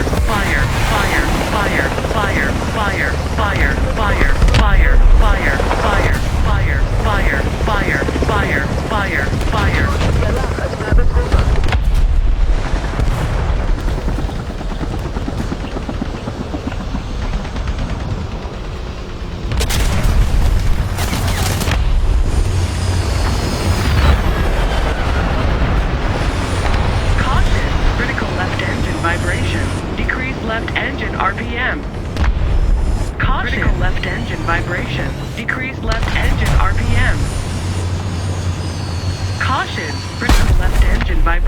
fire, fire, fire, fire, fire, fire, fire, fire, fire, fire, fire, fire, fire, fire, fire, fire. Caution, critical left engine vibration. Decrease left engine RPM. Caution, critical left engine vibration. Decrease left engine RPM. Caution, critical left engine vibration.